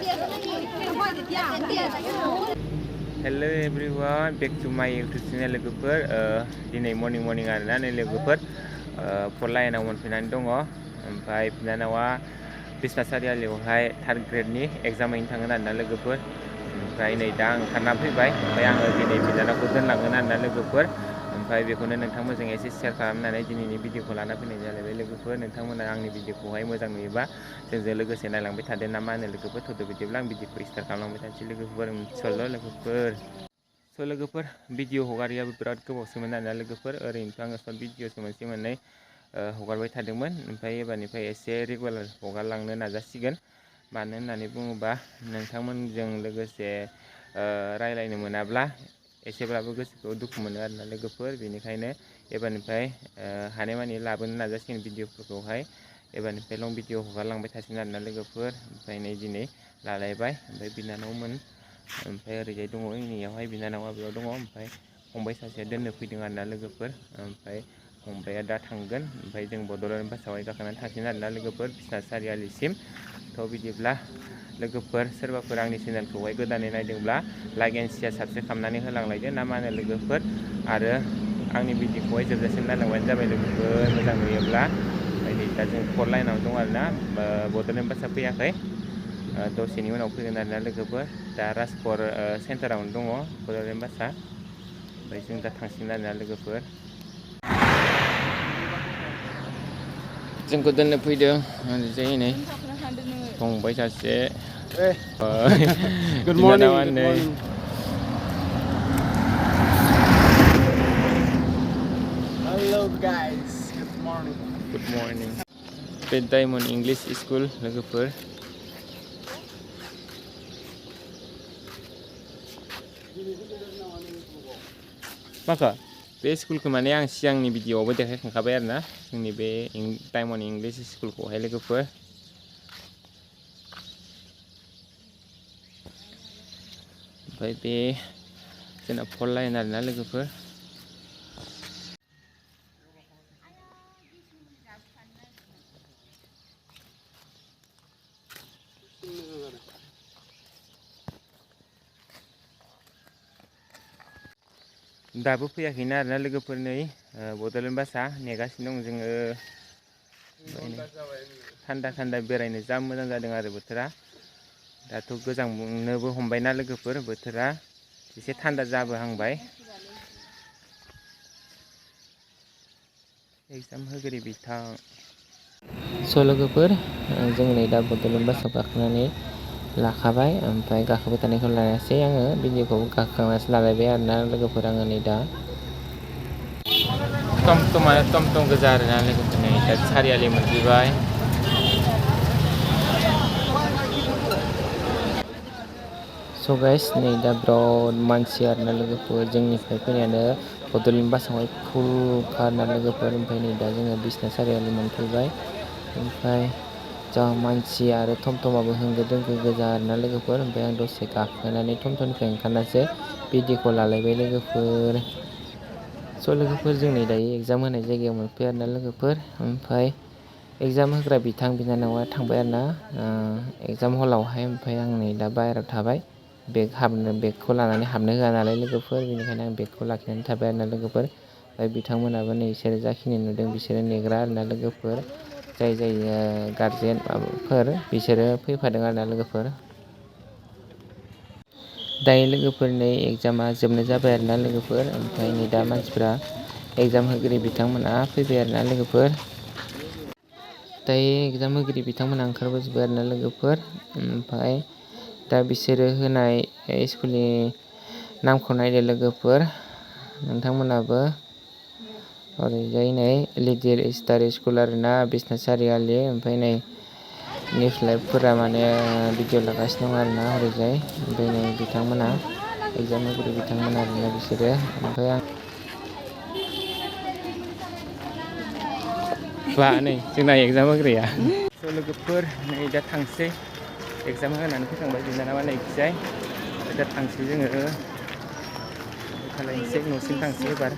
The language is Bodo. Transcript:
Hello everyone, back to my YouTube channel लोगोफोर दिनै मर्निं आरोना नै लोगोफोर फर लाइनाव मोनफैनानै दङ ओमफ्राय बिनानावा बिसनाट सारियालियावहाय थार्ड ग्रेडनि एग्जाम हैनो थांगोन आरोना लोगोफोर ओमफ्राय नै दा ओंखारना फैबाय ओमफ्राय आङो दिनै बिनानावखौ दोनलांगोन आरोना लोगोफोर ओमफ्राय बेखौनो नोंथांमोनजों एसे शेयार खालामनानै दिनैनि भिडिअखौ लाना फैनाय जालायबाय लोगोफोर नोंथांमोना आंनि भिडिअखौहाय मोजां नुयोबा जोंजों लोगोसे नायलांबाय थादो ना मा होनो लोगोफोर थ'द' बिदिब्ला आं भिडिअखौ स्टार्ट खालामलांबाय थानोसै लोगोफोर लोगोफोर भिडिअ हगारियाबो बिराद गोबावसोमोन आरोना लोगोफोर ओरैनोथ' आङो सर्ट भिडिअसो मोनसे मोननै हगारबाय थादोंमोन ओमफ्राय एबारनिफ्राय एसे रेगुलार हगारलांनो नाजासिगोन मानो होननानै बुङोबा नोंथांमोनजों लोगोसे रायलायनो मोनाब्ला एसेब्लाबो गोसोखौ दुखु मोनो आरोना लोगोफोर बेनिखायनो एबारनिफ्राय हानायमानि लाबोनो नाजासिगोन भिडिअफोरखौहाय एबारनिफ्राय लं भिडिअ हगारलांबाय थासिगोन आरोना लोगोफोर ओमफ्राय नै दिनै लालायबाय ओमफ्राय बिनानावमोन ओमफ्राय ओरैजाय दङ जोंनियावहाय बिनानावा बेयाव दङ ओमफ्राय फंबाय सासेया दोननो फैदों आरोना लोगोफोर ओमफ्राय फंबाया दा थांगोन ओमफ्राय जों बड'लेण्ड बासावहाय गाखोनानै थांसिगोन आरोना लोगोफोर बिसनाट सारियालिसिम थ' बिदिब्ला लोगोफोर सोरबाफोर आंनि चेनेलखौहाय गोदानै नायदोंब्ला लाइक एन्ड शेयार साबस्क्राइब खालामनानै होलांलायदो ना मा होनो लोगोफोर आरो आंनि भिडिअखौहाय जोबजासिम नायलांबानो जाबाय लोगोफोर मोजां नुयोब्ला ओमफ्राय नै दा जों फर लाइनाव दं आरोना बड'लेण्ड बासआ फैयाखै दसेनि उनाव फैगोन आरोना लोगोफोर दा राजपर सेन्टारावनो दङ बड'लेण्ड बासआ ओमफ्राय जों दा थांसिगोन आरोना लोगोफोर जोंखौ दोननो फैदों ओरैजाय नै फंबाय सासे Good morning. Good नै morning. Hello guys. Good morning. Good morning. Bed Diamond English School लोगोफोर माखा बे स्कुलखौ माने आं सिगांनि भिडिअआवबो देखायखांखाबाय आरोना जोंनि बे डायमन्ड इंलिश स्कुलखौहाय लोगोफोर ओमफ्राय बे जोंना फर लाइन आरोना लोगोफोर दाबो फैयाखैना आरोना लोगोफोर नै बड'लेण्ड बासआ नेगासिनो दं जोङो थान्दा बेरायनो जा मोजां जादों आरो बोथोरा दाथ' गोजांनोबो हमबायना लोगोफोर बोथोरा एसे थान्दा जाबोहांबाय एग्जाम होगिरि बिथां स' लोगोफोर जों नै दा बड'लेण्ड बासआव गाखोनानै लाखाबाय ओमफ्राय गाखोबाय थानायखौ लायासै आङो भिडिअखौ गाखोखांनासो लालायबाय आरोना लोगोफोर आङो नै दा टम गोजा आरोना लोगोफोर नै दा सारियालि मोनफैबाय स' गाइस नै दा बिराद मानसि आरोना लोगोफोर जोंनिफ्राय फैनायानो बड'लेण्ड बासआवहाय फुलखा आरोना लोगोफोर ओमफ्राय नै दा जोङो बिसनाट सारियालि मोनफैबाय ओमफ्राय जा मानसि आरो टमटमाबो होंगो दोंगो गोजा आरोना लोगोफोर ओमफ्राय आं दसे गाखोनानै टमटमनिफ्राय ओंखारनासो भिडिअखौ लालायबाय लोगोफोर स' लोगोफोर जों नै दायो एग्जाम होनाय जायगायाव मोनफैबाय आरोना लोगोफोर ओमफ्राय एग्जाम होग्रा बिथां बिनानावा थांबाय आरोना एग्जाम हलावहाय ओमफ्राय आं नै दा बाहेरायाव थाबाय बेगखौ लानानै हाबनो होआ नालाय लोगोफोर बेनिखायनो आं बेगखौ लाखिनानै थाबाय आरोना लोगोफोर ओमफ्राय बिथांमोनाबो नै बिसोरो जाखिनि नुदों बिसोरो नेग्रा आरोना लोगोफोर जाय गारजेन माबाफोर बिसोरो फैफादों आरोना लोगोफोर दायो लोगोफोर नै एग्जामा जोबनो जाबाय आरोना लोगोफोर ओमफ्राय नै दा मानसिफ्रा एग्जाम होगिरि बिथांमोना फैबाय आरोना लोगोफोर दायो एग्जाम होगिरि बिथांमोना ओंखारबोजोब्बाय आरोना लोगोफोर ओमफ्राय दा बिसोरो होनाय स्कुलनि नामखौ नायदो लोगोफोर नोंथांमोनाबो ओरैजाय नै लिटिल स्टार स्कुल आरोना बिसनाट सारियालि ओमफ्राय नै निउस लाइभफोरा माने भिडिअ लागासिनो दं आरोना ओरैजाय ओमफ्राय नै बिथांमोना एग्जाम होगिरि बिथांमोना आरोना बिसोरो ओमफ्राय आं नै जोंना एग्जाम होग्राया स' लोगोफोर नै दा थांसै एग्जाम होनानै फैखांबाय बिनानावा नैखिजाय दा थांसै जोङो खालायनोसै न'सिम थांसै एबार